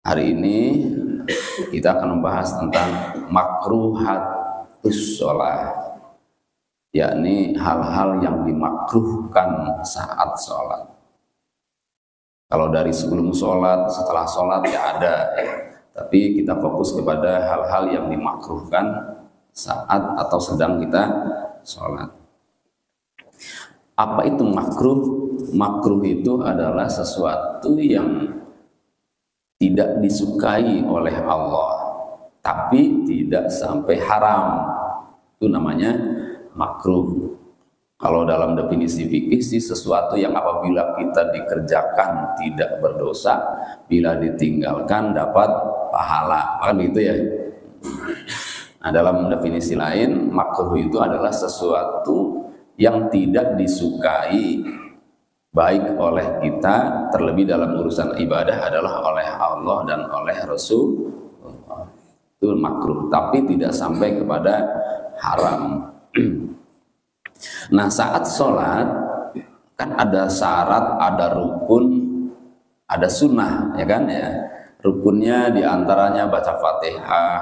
Hari ini kita akan membahas tentang makruhatus sholat, yakni hal-hal yang dimakruhkan saat sholat. Kalau dari sebelum sholat, setelah sholat ya ada, tapi kita fokus kepada hal-hal yang dimakruhkan saat atau sedang kita sholat. Apa itu makruh? Makruh itu adalah sesuatu yang tidak disukai oleh Allah, tapi tidak sampai haram. Itu namanya makruh. Kalau dalam definisi fikih sih sesuatu yang apabila kita dikerjakan tidak berdosa, bila ditinggalkan dapat pahala, kan gitu ya. Nah, dalam definisi lain, makruh itu adalah sesuatu yang tidak disukai baik oleh kita, terlebih dalam urusan ibadah adalah oleh Allah dan oleh Rasul. Itu makruh, tapi tidak sampai kepada haram. Nah, saat sholat kan ada syarat, ada rukun, ada sunnah, ya kan ya. Rukunnya diantaranya baca Fatihah,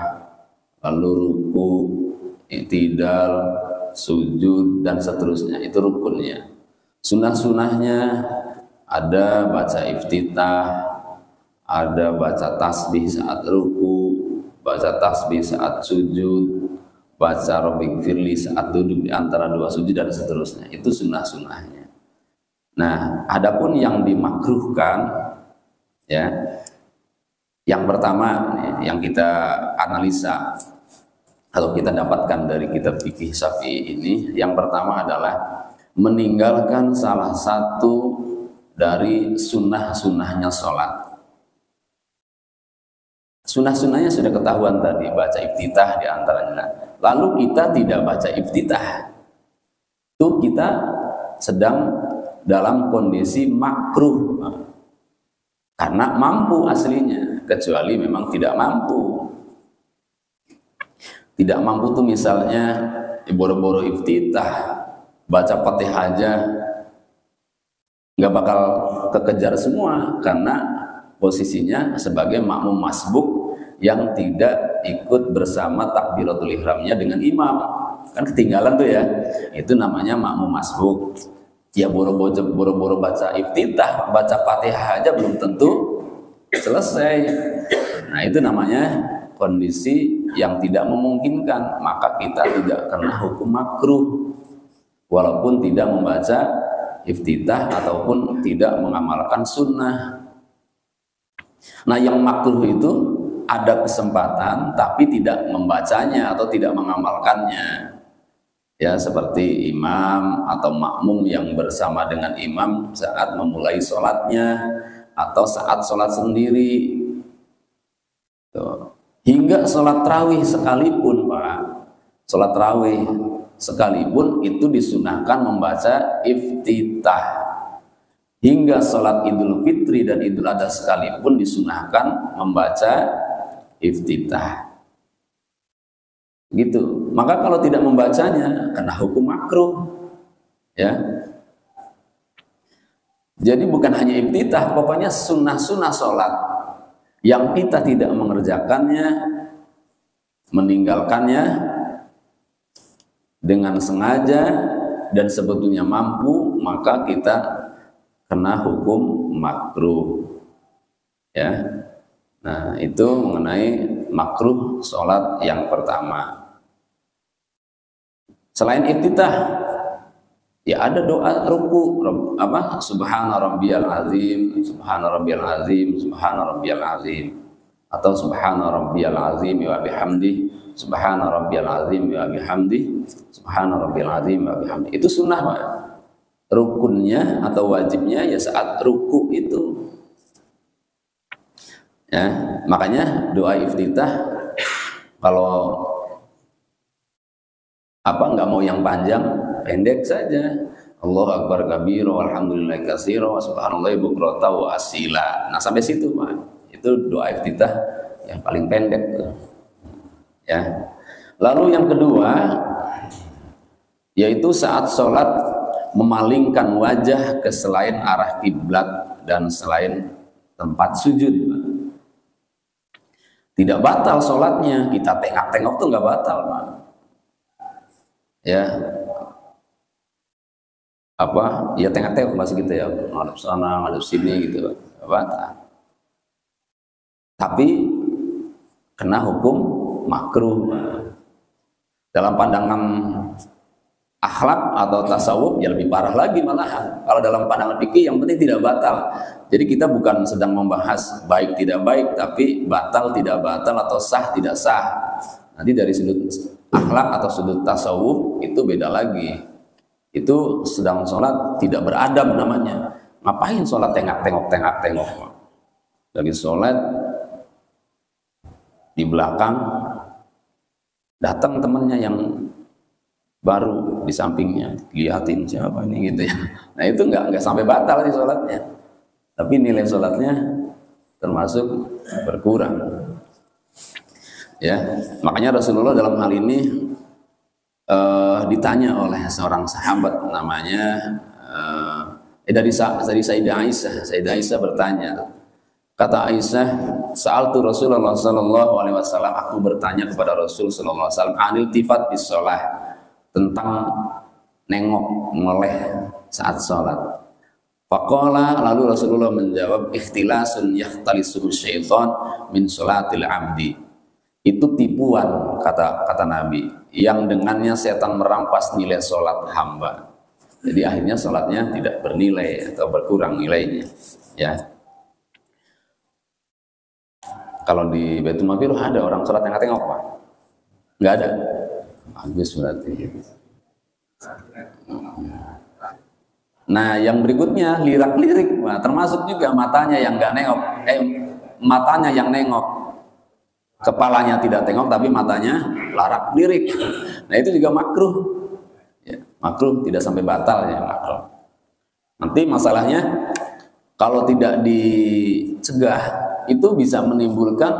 lalu ruku, i'tidal, sujud dan seterusnya. Itu rukunnya. Sunnah-sunnahnya ada baca iftitah, ada baca tasbih saat ruku, baca tasbih saat sujud, baca Rabbighfirli saat duduk di antara dua sujud dan seterusnya. Itu sunnah-sunnahnya. Nah, adapun yang dimakruhkan, ya, yang pertama yang kita analisa atau kita dapatkan dari kitab fikih Syafi'i ini, yang pertama adalah meninggalkan salah satu dari sunnah-sunnahnya sholat. Sunnah-sunnahnya sudah ketahuan tadi, baca iftitah diantaranya. Lalu kita tidak baca iftitah, itu kita sedang dalam kondisi makruh, karena mampu aslinya, kecuali memang tidak mampu. Tidak mampu tuh misalnya boro-boro iftitah, baca Fatihah aja nggak bakal kekejar semua, karena posisinya sebagai makmum masbuk yang tidak ikut bersama takbiratul ihramnya dengan imam, kan ketinggalan tuh ya. Itu namanya makmum masbuk. Ya boro-boro baca iftitah, baca Fatihah aja belum tentu selesai. Nah, itu namanya kondisi yang tidak memungkinkan, maka kita tidak kena hukum makruh walaupun tidak membaca iftitah ataupun tidak mengamalkan sunnah. Nah, yang makruh itu ada kesempatan tapi tidak membacanya atau tidak mengamalkannya. Ya, seperti imam atau makmum yang bersama dengan imam saat memulai sholatnya atau saat sholat sendiri. Tuh. Hingga sholat tarawih sekalipun, Pak. Sholat tarawih sekalipun itu disunahkan membaca iftitah. Hingga sholat Idul Fitri dan Idul Adha sekalipun disunahkan membaca iftitah. Gitu. Maka kalau tidak membacanya kena hukum makruh. Ya. Jadi bukan hanya iftitah, pokoknya sunnah-sunnah sholat yang kita tidak mengerjakannya, meninggalkannya dengan sengaja dan sebetulnya mampu, maka kita kena hukum makruh. Ya. Nah, itu mengenai makruh sholat yang pertama. Selain iftitah, ya ada doa ruku, apa? Subhana rabbiyal azim, subhana rabbiyal azim, subhana rabbiyal azim, atau subhana rabbiyal azim wa bihamdi, subhana rabbiyal azim wa bihamdi, subhana rabbiyal azim wa bihamdi. Itu sunnah, Pak. Rukunnya atau wajibnya ya saat ruku itu. Ya, makanya doa iftitah kalau nggak mau yang panjang, pendek saja. Allahu akbar kabira walhamdulillahi katsira wa subhanallahi bukrata wa asila. Nah, sampai situ, Pak. Itu doa iftitah yang paling pendek tuh. Ya. Lalu yang kedua yaitu saat sholat memalingkan wajah ke selain arah kiblat dan selain tempat sujud. tidak batal sholatnya. Kita tengok-tengok tuh nggak batal, Pak. Ya, apa? Ya tengok-tengok masih gitu ya, ngadep sana, ngadep sini gitu, nggak batal. Tapi kena hukum makruh. Dalam pandangan akhlak atau tasawuf ya lebih parah lagi malahan. Kalau dalam pandangan fikih yang penting tidak batal. Jadi kita bukan sedang membahas baik tidak baik, tapi batal tidak batal atau sah tidak sah. Nanti dari sudut akhlak atau sudut tasawuf itu beda lagi. Itu sedang sholat tidak beradab namanya. Ngapain sholat tengok-tengok? Lagi sholat di belakang datang temennya yang baru di sampingnya, liatin siapa ini gitu ya. Nah itu nggak sampai batal nih sholatnya, tapi nilai sholatnya termasuk berkurang. Ya, makanya Rasulullah dalam hal ini ditanya oleh seorang sahabat namanya dari Sayyidah Aisyah. Sayyidah Aisyah bertanya, kata Aisyah, sa'altu Rasulullah sallallahu alaihi wasallam, aku bertanya kepada Rasul sallallahu alaihi wasallam anil tifat bis shalah, tentang nengok meleh saat sholat. Faqala, lalu Rasulullah menjawab, ikhtilasun yakhtalisuhu syaitan min sholatil abdi. Itu tipuan, kata Nabi, yang dengannya setan merampas nilai sholat hamba. Jadi akhirnya sholatnya tidak bernilai atau berkurang nilainya. Ya. Kalau di Baitul Maqdis ada orang sholat tengok-tengok, Pak? Nggak ada. Habis berarti. Nah, yang berikutnya lirak-lirik, nah, termasuk juga matanya yang nggak nengok, matanya yang nengok, kepalanya tidak tengok tapi matanya larak-lirik. Nah itu juga makruh. Ya, makruh tidak sampai batal ya makruh. Nanti masalahnya kalau tidak dicegah itu bisa menimbulkan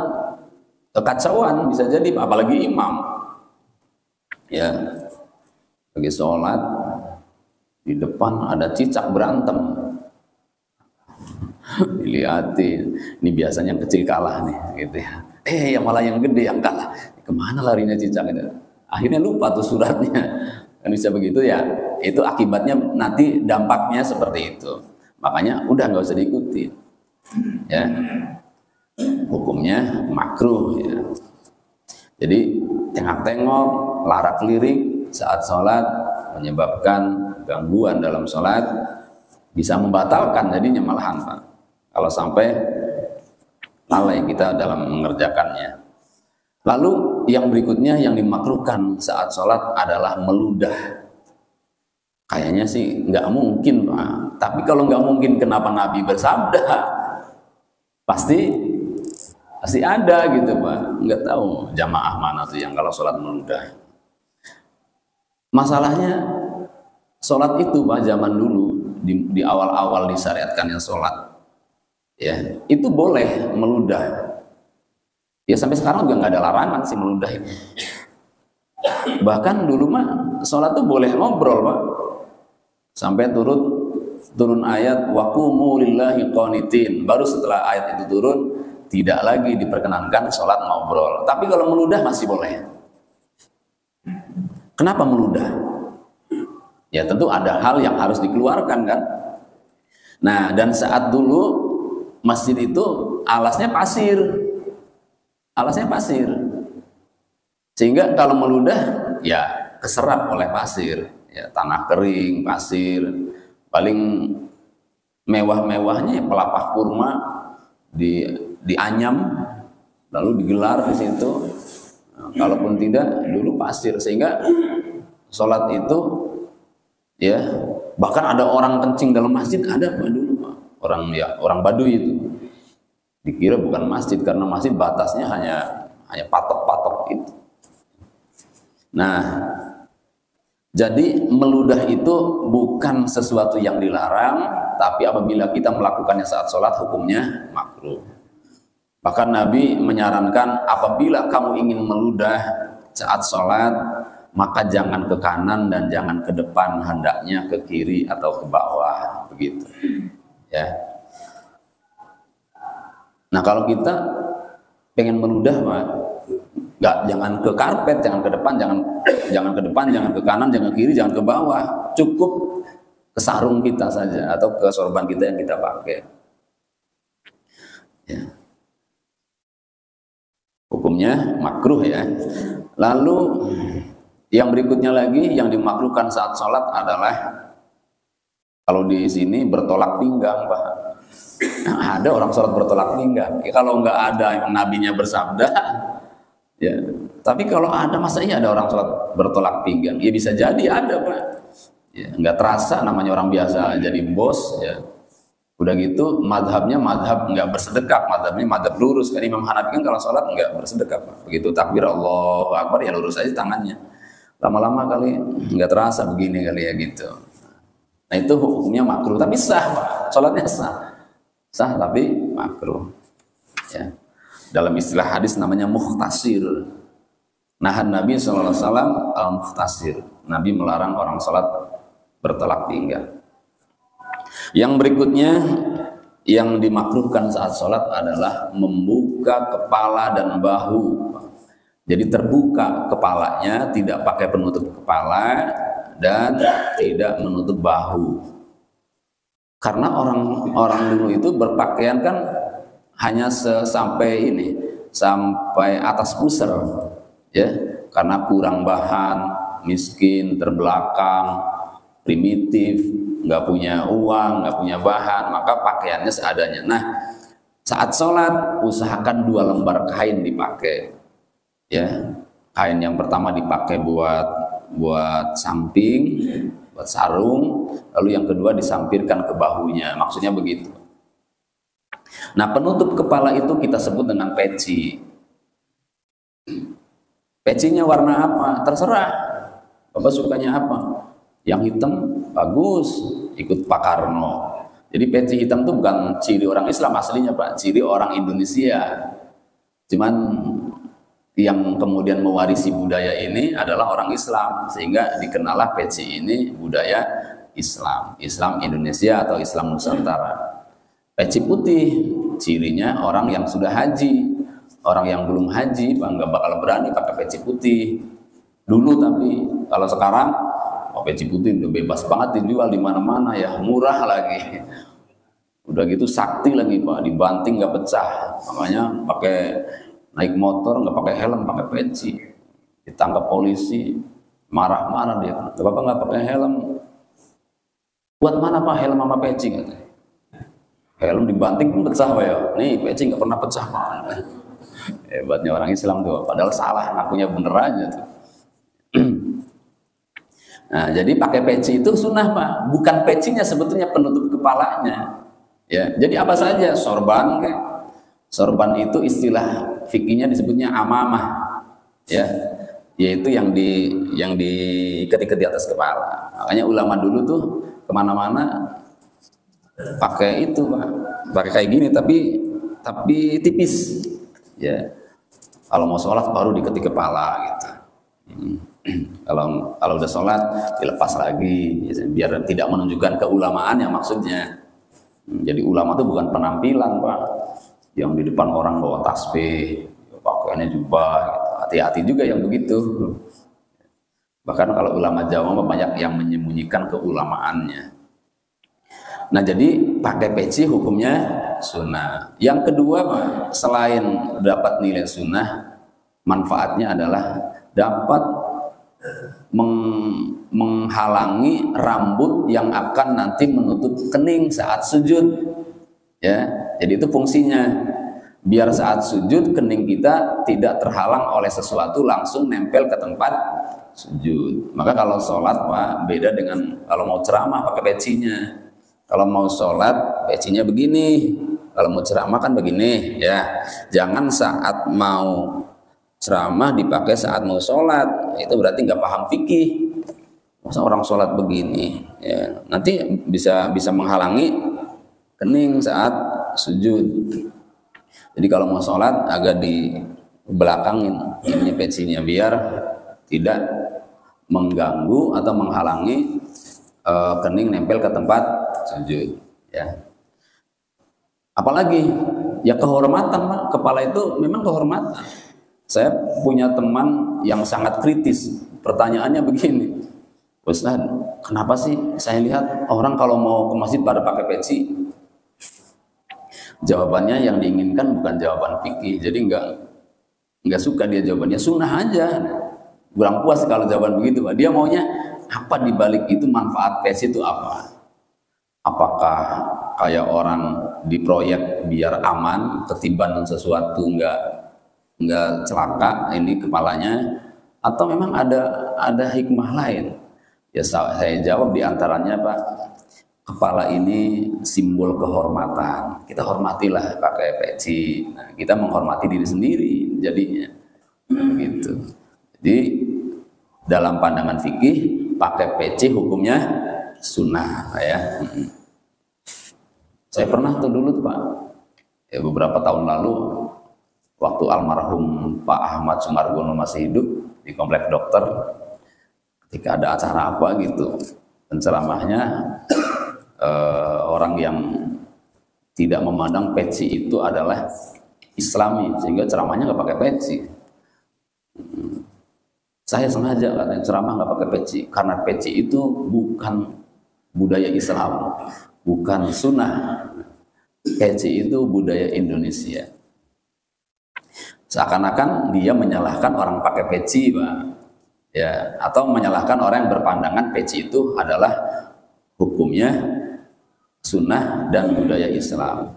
kekacauan, bisa jadi apalagi imam. Ya, lagi sholat di depan ada cicak berantem, dilihatin, ini biasanya yang kecil kalah nih, gitu ya. Yang malah yang gede yang kalah, kemana larinya cicak itu? Akhirnya lupa tuh suratnya, kan bisa begitu ya. Itu akibatnya nanti dampaknya seperti itu. Makanya udah nggak usah diikuti, ya. Hukumnya makruh ya. Jadi tengok-tengok, larak-lirik saat sholat menyebabkan gangguan dalam sholat, bisa membatalkan jadinya malahan, Pak. Kalau sampai lalai kita dalam mengerjakannya. Lalu yang berikutnya yang dimakruhkan saat sholat adalah meludah. Kayaknya sih nggak mungkin, Pak. Tapi kalau nggak mungkin, kenapa Nabi bersabda? Pasti ada gitu, Pak. Nggak tahu jamaah mana tuh yang kalau sholat meludah. Masalahnya sholat itu, Pak, zaman dulu di awal-awal disyariatkannya sholat, ya itu boleh meludah. Ya sampai sekarang juga nggak ada larangan sih meludah itu. Bahkan dulu mah sholat tuh boleh ngobrol, Pak. Sampai turun ayat waqumu lillahi qanitin. Baru setelah ayat itu turun, tidak lagi diperkenankan sholat ngobrol. Tapi kalau meludah masih boleh. Kenapa meludah? Ya tentu ada hal yang harus dikeluarkan kan. Nah, dan saat dulu masjid itu alasnya pasir. Sehingga kalau meludah ya keserap oleh pasir. Ya, tanah kering, pasir. Paling mewah-mewahnya pelepah kurma dianyam lalu digelar di situ. Nah, kalaupun tidak dulu pasir, sehingga sholat itu ya bahkan ada orang kencing dalam masjid, ada Pak dulu, Pak. Orang Baduy itu dikira bukan masjid karena masjid batasnya hanya patok-patok itu. Nah, jadi meludah itu bukan sesuatu yang dilarang, tapi apabila kita melakukannya saat sholat hukumnya makruh. Bahkan Nabi menyarankan apabila kamu ingin meludah saat sholat, maka jangan ke kanan dan jangan ke depan, hendaknya ke kiri atau ke bawah, begitu. Ya. Nah kalau kita pengen meludah Pak, jangan ke karpet, jangan ke depan, jangan ke depan, jangan ke kanan, jangan ke kiri, jangan ke bawah, cukup ke sarung kita saja atau ke sorban kita yang kita pakai. Ya. Hukumnya makruh ya. Lalu yang berikutnya lagi yang dimakruhkan saat sholat adalah kalau di sini bertolak pinggang Pak. Nah, ada orang sholat bertolak pinggang. Ya, kalau nggak ada yang nabinya bersabda, ya. Tapi kalau ada, masa iya ada orang sholat bertolak pinggang? Ya bisa jadi ada Pak. Ya, nggak terasa namanya orang biasa jadi bos. Ya. Udah gitu madhabnya madhab nggak bersedekap, madhabnya madhab lurus. Kan Imam Hanafi kan kalau sholat nggak bersedekap. Begitu takbir Allahu Akbar ya lurus aja tangannya. Lama-lama kali nggak terasa begini kali ya gitu. Nah itu hukumnya makruh, tapi sah Pak. Sholatnya sah tapi makruh. Ya. Dalam istilah hadis namanya mukhtasir. Nahan Nabi SAW al-mukhtasir. Nabi melarang orang sholat bertolak pinggang. Yang berikutnya yang dimakruhkan saat sholat adalah membuka kepala dan bahu. Jadi terbuka kepalanya, tidak pakai penutup kepala dan tidak menutup bahu. Karena orang dulu itu berpakaian kan hanya sampai ini, sampai atas pusar, ya, karena kurang bahan, miskin, terbelakang, primitif, nggak punya uang, nggak punya bahan, maka pakaiannya seadanya. Nah, saat sholat usahakan 2 lembar kain dipakai, ya. Kain yang pertama dipakai buat samping, buat sarung, lalu yang kedua disampirkan ke bahunya, maksudnya begitu. Nah, penutup kepala itu kita sebut dengan peci. Pecinya warna apa? Terserah, Bapak sukanya apa? Yang hitam bagus, ikut Pak Karno. Jadi peci hitam itu bukan ciri orang Islam aslinya Pak, ciri orang Indonesia. Cuman yang kemudian mewarisi budaya ini adalah orang Islam, sehingga dikenallah peci ini budaya Islam, Islam Indonesia atau Islam Nusantara. Peci putih cirinya orang yang sudah haji. Orang yang belum haji nggak bakal berani pakai peci putih dulu, tapi kalau sekarang peci putih udah bebas banget dijual di mana-mana ya, murah lagi. Udah gitu sakti lagi Pak, dibanting nggak pecah. Makanya pakai naik motor nggak pakai helm, pakai peci, ditangkap polisi, marah-marah dia. Bapak nggak pakai helm, buat mana Pak helm sama peci? Katanya. Helm dibanting pun pecah Pak ya. Nih peci nggak pernah pecah Pak. Hebatnya orang Islam tuh, padahal salah, ngakunya bener aja tuh. Nah, jadi pakai peci itu sunnah Pak, bukan pecinya sebetulnya, penutup kepalanya. Ya, jadi apa saja, sorban kayak. Sorban itu istilah fikihnya disebutnya amamah, ya, yaitu yang diikat-ikat di atas kepala. Makanya ulama dulu tuh kemana-mana pakai itu Pak, pakai kayak gini tapi tipis, ya. Kalau mau sholat baru diikat kepala gitu. Kalau udah sholat dilepas lagi, biar tidak menunjukkan keulamaan yang maksudnya. Jadi ulama itu bukan penampilan Pak, yang di depan orang bawa tasbih, pakaiannya jubah, gitu. Hati-hati juga yang begitu. Bahkan kalau ulama Jawa banyak yang menyembunyikan keulamaannya. Nah jadi pakai peci hukumnya sunnah. Yang kedua Pak, selain dapat nilai sunnah, manfaatnya adalah dapat menghalangi rambut yang akan nanti menutup kening saat sujud, ya. Jadi itu fungsinya, biar saat sujud kening kita tidak terhalang oleh sesuatu, langsung nempel ke tempat sujud. Maka kalau sholat Pak, beda dengan kalau mau ceramah pakai pecinya. Kalau mau sholat pecinya begini, kalau mau ceramah kan begini, ya. Jangan saat mau ceramah dipakai saat mau sholat, itu berarti nggak paham fikih. Masa orang sholat begini, ya, nanti bisa menghalangi kening saat sujud. Jadi kalau mau sholat agak di belakangin ini pecinya biar tidak mengganggu atau menghalangi kening nempel ke tempat sujud, ya. Apalagi Ya kehormatan, Pak. Kepala itu memang kehormatan. Saya punya teman yang sangat kritis. Pertanyaannya begini, Ustaz, kenapa sih saya lihat orang kalau mau ke masjid pada pakai peci? Jawabannya yang diinginkan bukan jawaban fikih, jadi nggak suka dia jawabannya, sunnah aja. Kurang puas kalau jawaban begitu, Pak. Dia maunya apa di balik itu, manfaat peci itu apa? Apakah kayak orang di proyek biar aman, ketiban sesuatu nggak celaka ini kepalanya, atau memang ada hikmah lain? Ya saya jawab diantaranya, Pak, kepala ini simbol kehormatan. Kita hormatilah pakai peci. Nah, kita menghormati diri sendiri jadinya. Gitu. Jadi dalam pandangan fikih pakai peci hukumnya sunnah, ya. Saya pernah tuh dulu tuh, Pak, ya beberapa tahun lalu waktu almarhum Pak Ahmad Sumargono masih hidup di komplek dokter, ketika ada acara apa gitu, penceramahnya orang yang tidak memandang peci itu adalah Islami, sehingga ceramahnya nggak pakai peci. Saya sengaja katanya ceramah nggak pakai peci, karena peci itu bukan budaya Islam, bukan sunnah. Peci itu budaya Indonesia. Seakan-akan dia menyalahkan orang pakai peci, Pak, ya, atau menyalahkan orang yang berpandangan peci itu adalah hukumnya sunnah dan budaya Islam.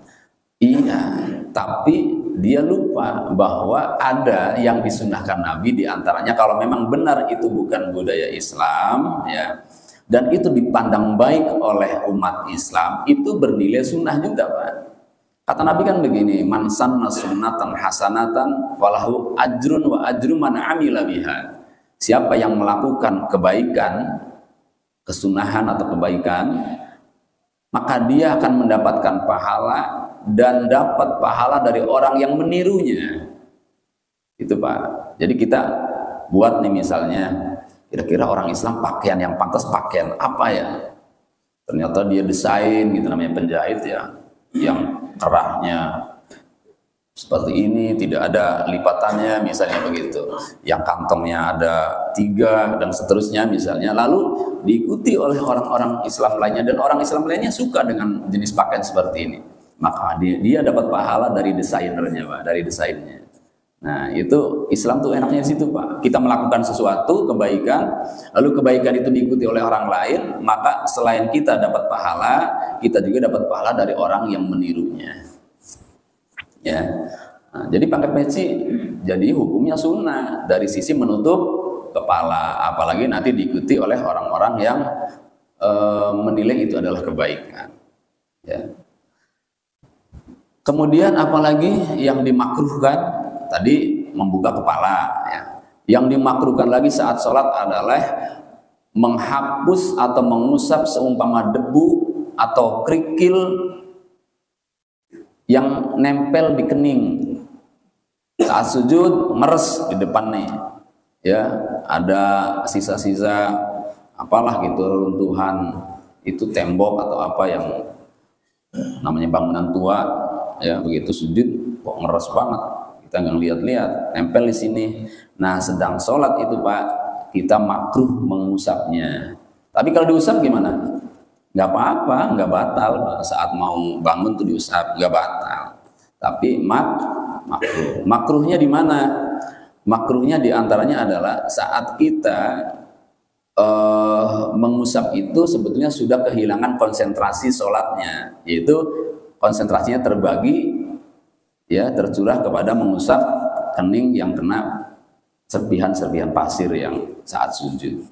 Iya, tapi dia lupa bahwa ada yang disunahkan Nabi, diantaranya kalau memang benar itu bukan budaya Islam, ya, dan itu dipandang baik oleh umat Islam, itu bernilai sunnah juga, Pak. Kata Nabi kan begini, man sanna sunnatan hasanatan falahu ajrun wa ajru man amila biha. Siapa yang melakukan kebaikan, kesunahan atau kebaikan, maka dia akan mendapatkan pahala dan dapat pahala dari orang yang menirunya. Itu, Pak. Jadi kita buat nih misalnya, kira-kira orang Islam pakaian yang pantas pakaian apa ya? Ternyata dia desain gitu, namanya penjahit ya, yang kerahnya seperti ini, tidak ada lipatannya misalnya begitu, yang kantongnya ada 3 dan seterusnya misalnya, lalu diikuti oleh orang-orang Islam lainnya, dan orang Islam lainnya suka dengan jenis pakaian seperti ini, maka dia dapat pahala dari desainernya, Pak, dari desainnya. Nah, itu Islam tuh enaknya di situ, Pak. Kita melakukan sesuatu kebaikan, lalu kebaikan itu diikuti oleh orang lain, maka selain kita dapat pahala, kita juga dapat pahala dari orang yang menirunya. Ya. Nah, jadi pakai peci jadi hukumnya sunnah dari sisi menutup kepala, apalagi nanti diikuti oleh orang-orang yang menilai itu adalah kebaikan. Ya. Kemudian apalagi yang dimakruhkan? Tadi membuka kepala, ya. Yang dimakruhkan lagi saat sholat adalah menghapus atau mengusap seumpama debu atau kerikil yang nempel di kening. Saat sujud meres di depan nih, ya, ada sisa-sisa apalah gitu, runtuhan itu tembok atau apa yang namanya bangunan tua, ya, begitu sujud kok ngeres banget. Kita nggak lihat-lihat, nempel di sini. Nah, sedang sholat itu, Pak, kita makruh mengusapnya. Tapi kalau diusap gimana? Nggak apa-apa, nggak batal. Saat mau bangun tuh diusap, nggak batal. Tapi makruh. Makruhnya di mana? Makruhnya diantaranya adalah saat kita mengusap itu sebetulnya sudah kehilangan konsentrasi sholatnya, yaitu konsentrasinya terbagi, ya, tercurah kepada mengusap kening yang kena serpihan-serpihan pasir yang saat sujud.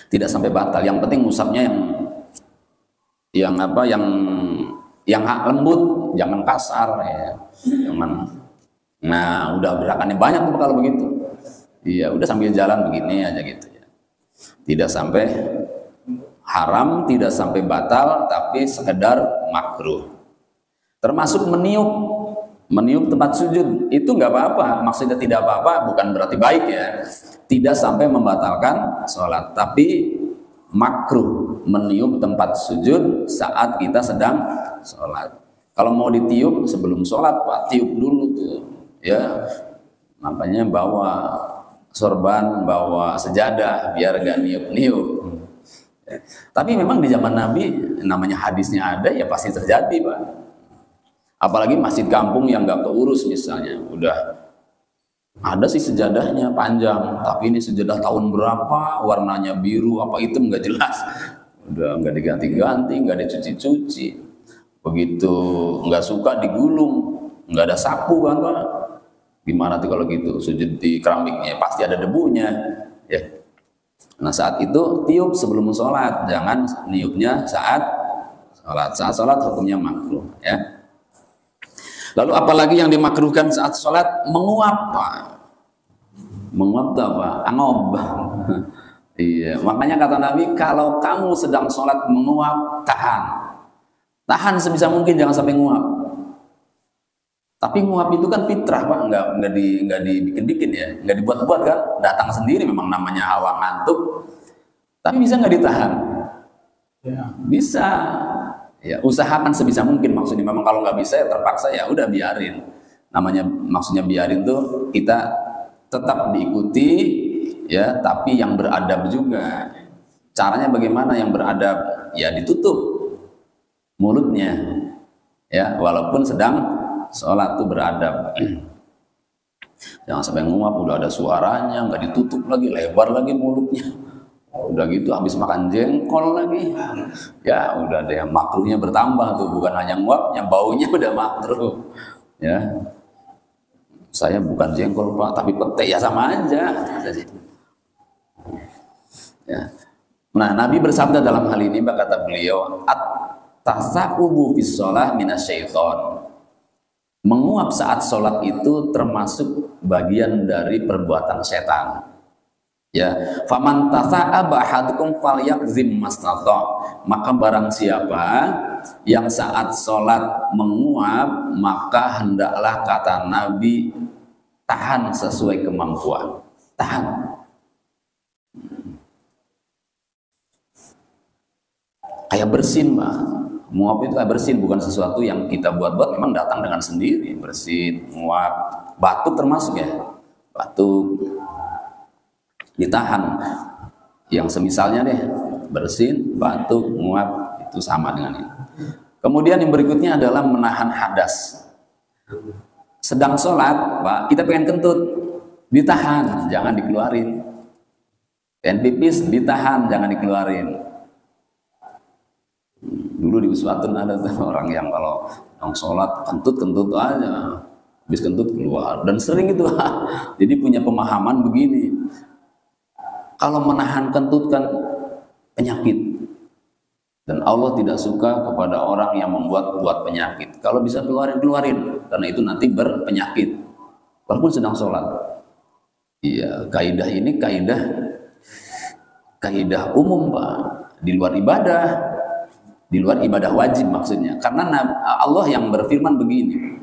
Tidak sampai batal, yang penting ngusapnya yang apa, yang lembut, jangan kasar, ya. Jangan. Nah, udah gerakannya banyak tuh kalau begitu. Iya, udah sambil jalan begini aja gitu ya. Tidak sampai haram, tidak sampai batal, tapi sekedar makruh. Termasuk meniup tempat sujud itu nggak apa-apa, maksudnya tidak apa-apa bukan berarti baik, ya, tidak sampai membatalkan sholat, tapi makruh meniup tempat sujud saat kita sedang sholat. Kalau mau ditiup sebelum sholat Pak, tiup dulu tuh, ya. Makanya bawa sorban, bawa sejadah biar gak niup-niup. Ya. Tapi memang di zaman Nabi namanya hadisnya ada, ya pasti terjadi Pak. Apalagi masjid kampung yang gak keurus misalnya, udah ada sih sejadahnya panjang, tapi ini sejadah tahun berapa, warnanya biru apa hitam nggak jelas, udah nggak diganti-ganti, nggak dicuci-cuci. Begitu nggak suka digulung, nggak ada sapu kan Pak. Gimana tuh kalau gitu, sujud di keramiknya pasti ada debunya ya. Nah saat itu tiup sebelum sholat, jangan niupnya saat sholat. Saat sholat hukumnya makruh ya. Lalu apalagi yang dimakruhkan saat sholat? Menguap Pak. Menguap itu apa? Anob. Iya, makanya kata Nabi, kalau kamu sedang sholat menguap, tahan. Tahan sebisa mungkin, jangan sampai nguap. Tapi nguap itu kan fitrah Pak, nggak dibikin-bikin ya, nggak dibuat-buat kan, datang sendiri, memang namanya hawa ngantuk. Tapi bisa nggak ditahan? Ya. Bisa. Ya, usahakan sebisa mungkin, maksudnya memang kalau nggak bisa ya terpaksa ya udah biarin. Namanya maksudnya biarin tuh kita tetap diikuti ya, tapi yang beradab juga. Caranya bagaimana yang beradab? Ya ditutup mulutnya ya, walaupun sedang sholat tuh beradab. Jangan sampai nguap udah ada suaranya, nggak ditutup lagi, lebar lagi mulutnya. Udah gitu habis makan jengkol lagi, ya udah deh, makruhnya bertambah tuh, bukan hanya nguapnya, baunya udah makruh ya. Saya bukan jengkol Pak, tapi pete, ya sama aja ya. Nah Nabi bersabda dalam hal ini, kata beliau, at-tasa'ubu fis shalah minasyaiton. Menguap saat sholat itu termasuk bagian dari perbuatan setan. Ya, faman tasa'aba ahadukum falyakzim mastata. Maka barang siapa yang saat sholat menguap, maka hendaklah, kata Nabi, tahan sesuai kemampuan. Tahan. Kayak bersin Pak. Menguap itu kayak bersin, bukan sesuatu yang kita buat-buat, memang datang dengan sendiri. Bersin, menguap, batuk termasuk ya. Batuk ditahan, yang semisalnya deh, bersin, batuk, nguap, itu sama dengan ini. Kemudian yang berikutnya adalah menahan hadas. Sedang sholat Pak, kita pengen kentut, ditahan, jangan dikeluarin. Pengen pipis, ditahan, jangan dikeluarin. Dulu di Uswatun ada tuh orang yang kalau sholat kentut aja, habis kentut keluar, dan sering itu. Jadi punya pemahaman begini, kalau menahan kentut kan penyakit, dan Allah tidak suka kepada orang yang membuat penyakit. Kalau bisa keluarin, karena itu nanti berpenyakit walaupun sedang sholat. Iya, kaidah ini kaidah umum Pak, di luar ibadah wajib maksudnya. Karena Allah yang berfirman begini,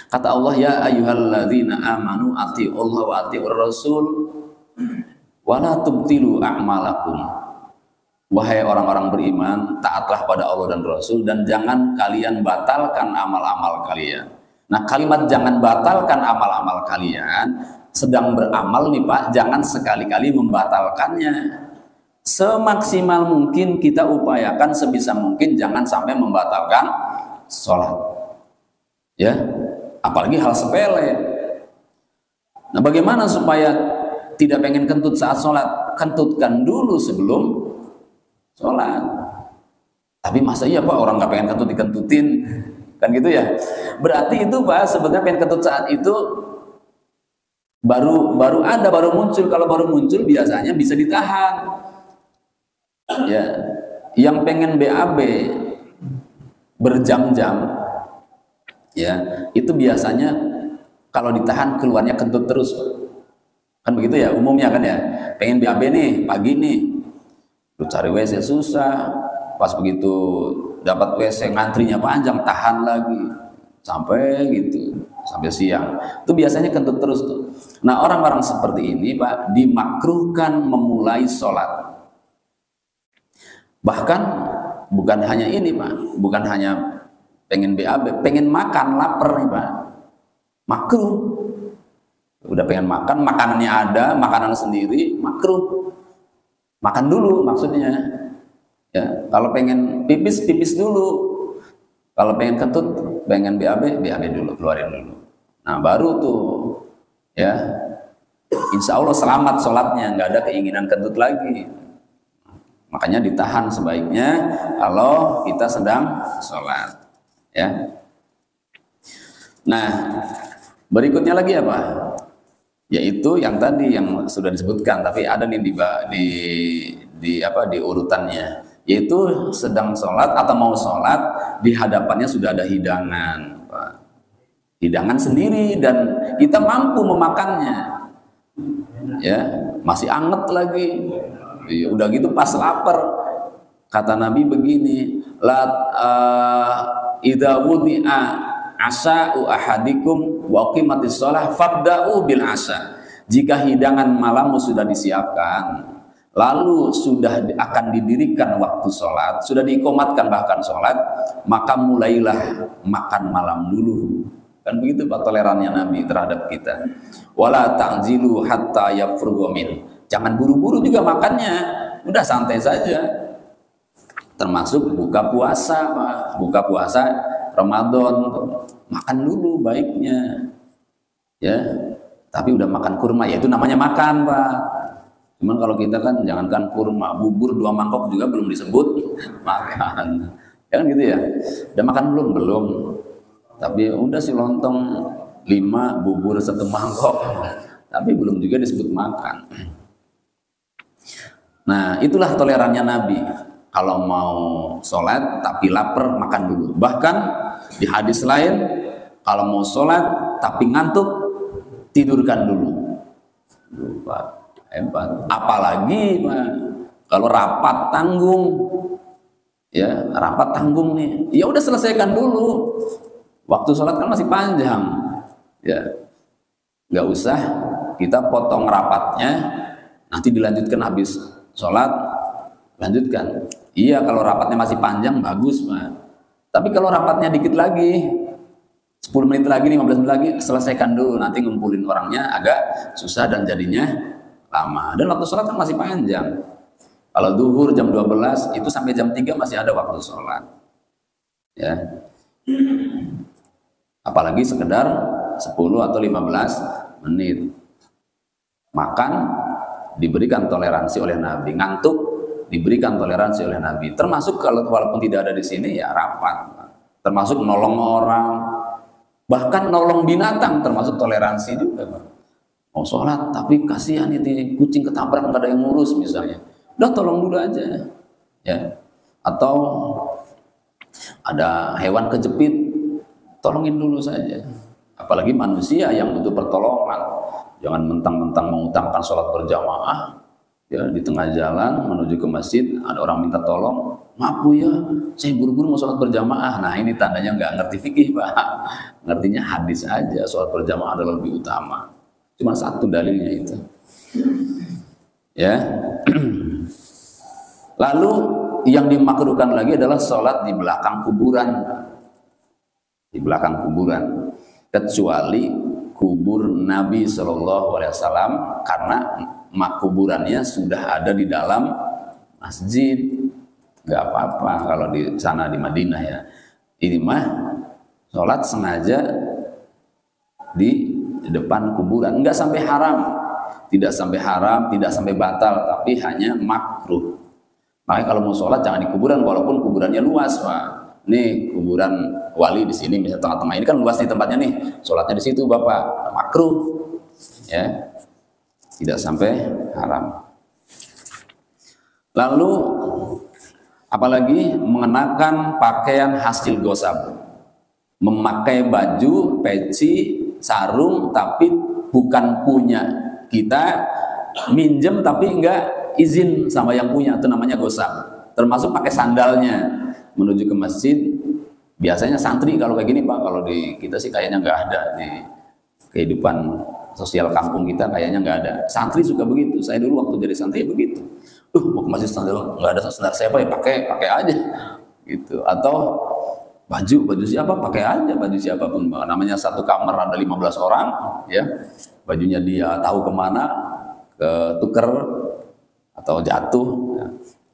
kata Allah, ya ayyuhalladzina amanu atiiullah wa atiiur rasul wala tubtilu a'malakum. Wahai orang-orang beriman, taatlah pada Allah dan Rasul, dan jangan kalian batalkan amal-amal kalian. Nah, kalimat jangan batalkan amal-amal kalian, sedang beramal nih Pak, jangan sekali-kali membatalkannya. Semaksimal mungkin kita upayakan, sebisa mungkin jangan sampai membatalkan sholat ya, apalagi hal sepele. Nah, bagaimana supaya tidak pengen kentut saat sholat? Kentutkan dulu sebelum sholat. Tapi masa iya Pak, orang nggak pengen kentut dikentutin, kan gitu ya? Berarti itu Pak, sebenarnya pengen kentut saat itu baru muncul. Kalau baru muncul biasanya bisa ditahan. Ya, yang pengen BAB berjam-jam, ya itu biasanya kalau ditahan keluarnya kentut terus, kan begitu ya umumnya kan ya. Pengen BAB nih pagi nih, lu cari WC susah, pas begitu dapat WC ngantrinya panjang, tahan lagi sampai gitu, sampai siang. Itu biasanya kentut terus tuh. Nah, orang-orang seperti ini Pak, dimakruhkan memulai sholat. Bahkan bukan hanya ini Pak, bukan hanya pengen BAB, pengen makan, lapar nih Pak, makruh. Udah pengen makan, makanannya ada, makanan sendiri, makruh. Makan dulu maksudnya. Ya, kalau pengen pipis, pipis dulu. Kalau pengen kentut, pengen BAB, BAB dulu, keluarin dulu. Nah baru tuh, ya, insya Allah selamat sholatnya, nggak ada keinginan kentut lagi. Makanya ditahan sebaiknya kalau kita sedang sholat. Ya. Nah, berikutnya lagi apa? Yaitu yang tadi yang sudah disebutkan, tapi ada nih di urutannya, yaitu sedang sholat atau mau sholat, di hadapannya sudah ada hidangan, hidangan sendiri dan kita mampu memakannya, ya, masih anget lagi, ya, udah gitu pas lapar, kata Nabi begini, idza wudi'a asa'u ahadikum wa qimatis shalah fabda'u bil asa. Jika hidangan malammu sudah disiapkan, lalu sudah akan didirikan waktu sholat, sudah diikomatkan bahkan sholat, maka mulailah makan malam dulu. Kan begitu Pak tolerannya Nabi terhadap kita. Wala ta'jilu hatta yafrugha min. Jangan buru-buru juga makannya, udah santai saja. Termasuk buka puasa, Pak. Buka puasa Ramadan, makan dulu baiknya, ya. Tapi udah makan kurma, ya itu namanya makan, Pak. Cuman kalau kita kan jangankan kurma, bubur 2 mangkok juga belum disebut makan, ya kan gitu ya. Udah makan belum? Belum. Tapi udah sih lontong 5, bubur 1 mangkok, tapi belum juga disebut makan. Nah itulah tolerannya Nabi. Kalau mau sholat tapi lapar, makan dulu. Bahkan di hadis lain, kalau mau sholat tapi ngantuk, tidurkan dulu. Lupa, hebat. Apalagi kalau rapat tanggung, ya rapat tanggung nih, ya udah selesaikan dulu. Waktu sholat kan masih panjang, ya nggak usah kita potong rapatnya, nanti dilanjutkan habis sholat, lanjutkan. Iya, kalau rapatnya masih panjang bagus, Pak. Tapi kalau rapatnya dikit lagi, 10 menit lagi, 15 menit lagi, selesaikan dulu. Nanti ngumpulin orangnya agak susah dan jadinya lama. Dan waktu sholat kan masih panjang. Kalau duhur jam 12, itu sampai jam 3 masih ada waktu sholat. Ya. Apalagi sekedar 10 atau 15 menit. Makan diberikan toleransi oleh Nabi, ngantuk diberikan toleransi oleh Nabi. Termasuk kalau walaupun tidak ada di sini ya rapat. Termasuk nolong orang, bahkan nolong binatang termasuk toleransi juga, Pak. Mau sholat tapi kasihan ini kucing ketabrak nggak ada yang ngurus misalnya. Udah tolong dulu aja. Ya. Atau ada hewan kejepit, tolongin dulu saja. Apalagi manusia yang butuh pertolongan. Jangan mentang-mentang mengutamakan sholat berjamaah, ya di tengah jalan menuju ke masjid ada orang minta tolong, maaf Bu ya, saya buru-buru mau sholat berjamaah. Nah ini tandanya nggak ngerti fikih, Pak. Ngertinya hadis aja, sholat berjamaah adalah lebih utama. Cuma satu dalilnya itu. Ya. Lalu yang dimakruhkan lagi adalah sholat di belakang kuburan, di belakang kuburan, kecuali kubur Nabi SAW, karena kuburannya sudah ada di dalam masjid, nggak apa-apa kalau di sana di Madinah ya. Ini mah sholat sengaja di depan kuburan, nggak sampai haram, tidak sampai haram, tidak sampai batal, tapi hanya makruh. Makanya kalau mau sholat jangan di kuburan, walaupun kuburannya luas, Pak. Nih kuburan wali di sini, misalnya tengah-tengah ini kan luas nih tempatnya nih, sholatnya di situ Bapak, makruh, ya. Tidak sampai haram. Lalu apalagi mengenakan pakaian hasil gosab, memakai baju, peci, sarung tapi bukan punya kita, minjem tapi enggak izin sama yang punya, itu namanya gosab. Termasuk pakai sandalnya menuju ke masjid. Biasanya santri kalau kayak gini, Pak, kalau di kita sih kayaknya nggak ada di kehidupan sosial kampung kita, kayaknya nggak ada. Santri suka begitu. Saya dulu waktu jadi santri begitu. Mau ke masjid sandal nggak ada sandal saya, Pak, ya pakai aja gitu. Atau Baju siapa pakai aja, baju siapapun, namanya satu kamar ada 15 orang ya, bajunya dia tahu kemana, ketuker atau jatuh ya,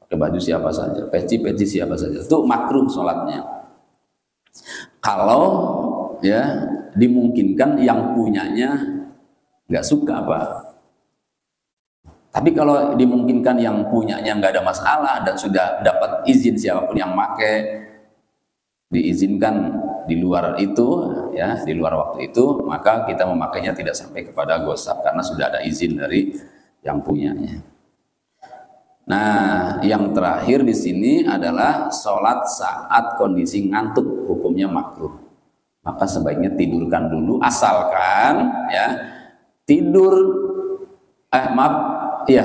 pakai baju siapa saja, peci siapa saja, itu makruh sholatnya. Kalau ya dimungkinkan yang punyanya nggak suka Pak. Tapi kalau dimungkinkan yang punyanya nggak ada masalah dan sudah dapat izin siapapun yang pakai, diizinkan di luar itu ya, di luar waktu itu, maka kita memakainya tidak sampai kepada gosap karena sudah ada izin dari yang punyanya. Nah, yang terakhir di sini adalah sholat saat kondisi ngantuk, hukumnya makruh. Maka sebaiknya tidurkan dulu, asalkan ya tidur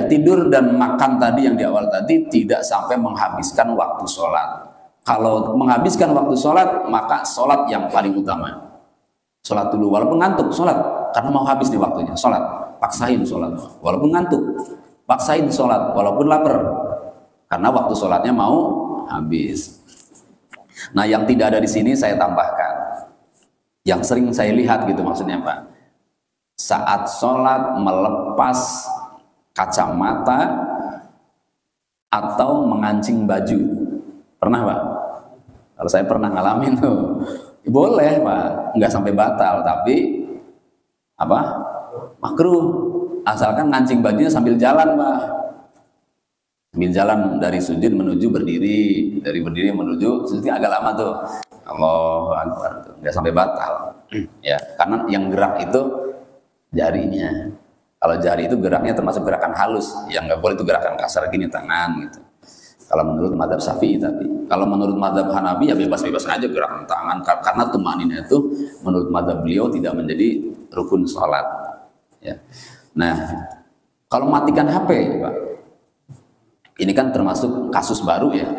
tidur dan makan tadi yang di awal tadi tidak sampai menghabiskan waktu sholat. Kalau menghabiskan waktu sholat, maka sholat yang paling utama. Sholat dulu, walaupun ngantuk, sholat. Karena mau habis nih waktunya, sholat. Paksain sholat, walaupun ngantuk. Paksain sholat, walaupun lapar. Karena waktu sholatnya mau habis. Nah, yang tidak ada di sini saya tambahkan. Yang sering saya lihat gitu maksudnya Pak. Saat sholat melepas kacamata atau mengancing baju. Pernah Pak? Kalau saya pernah ngalamin tuh, boleh Pak, nggak sampai batal, tapi apa? Makruh, asalkan ngancing bajunya sambil jalan Pak. Sambil jalan dari sujud menuju berdiri, dari berdiri menuju sujud agak lama tuh. Allahu Akbar, nggak sampai batal. Ya, karena yang gerak itu jarinya. Kalau jari itu geraknya termasuk gerakan halus, yang nggak boleh itu gerakan kasar gini tangan gitu. Kalau menurut mazhab Syafi'i, tapi kalau menurut mazhab Hanafi ya bebas-bebas aja gerakan tangan, karena tumanina itu menurut mazhab beliau tidak menjadi rukun sholat. Ya. Nah, kalau matikan HP, Pak, ini kan termasuk kasus baru ya.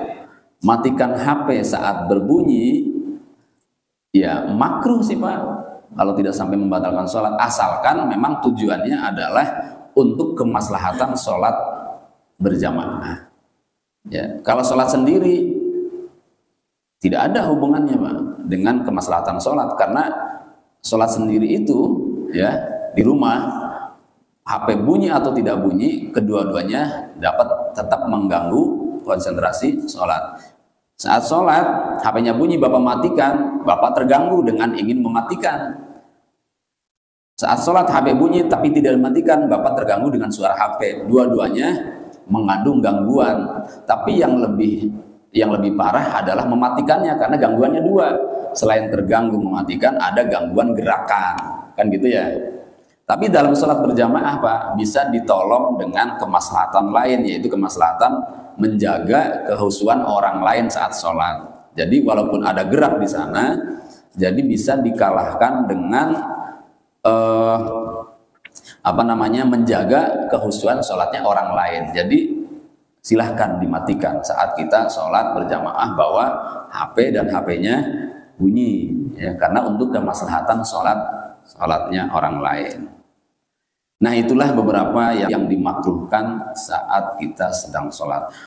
Matikan HP saat berbunyi, ya makruh sih Pak. Kalau tidak sampai membatalkan sholat, asalkan memang tujuannya adalah untuk kemaslahatan sholat berjamaah. Ya, kalau sholat sendiri tidak ada hubungannya Pak dengan kemaslahatan sholat, karena sholat sendiri itu ya di rumah, HP bunyi atau tidak bunyi, kedua-duanya dapat tetap mengganggu konsentrasi sholat. Saat sholat, HP-nya bunyi, Bapak matikan, Bapak terganggu dengan ingin mematikan. Saat sholat HP bunyi tapi tidak dimatikan, Bapak terganggu dengan suara HP. Dua-duanya mengandung gangguan, tapi yang lebih parah adalah mematikannya, karena gangguannya dua. Selain terganggu mematikan, ada gangguan gerakan, kan gitu ya. Tapi dalam sholat berjamaah Pak, bisa ditolong dengan kemaslahatan lain, yaitu kemaslahatan menjaga kehusuan orang lain saat sholat. Jadi walaupun ada gerak di sana, jadi bisa dikalahkan dengan menjaga kehusuan sholatnya orang lain. Jadi silahkan dimatikan saat kita sholat berjamaah, bahwa HP dan HP-nya bunyi ya, karena untuk kemaslahatan sholatnya orang lain. Nah, itulah beberapa yang dimakruhkan saat kita sedang sholat.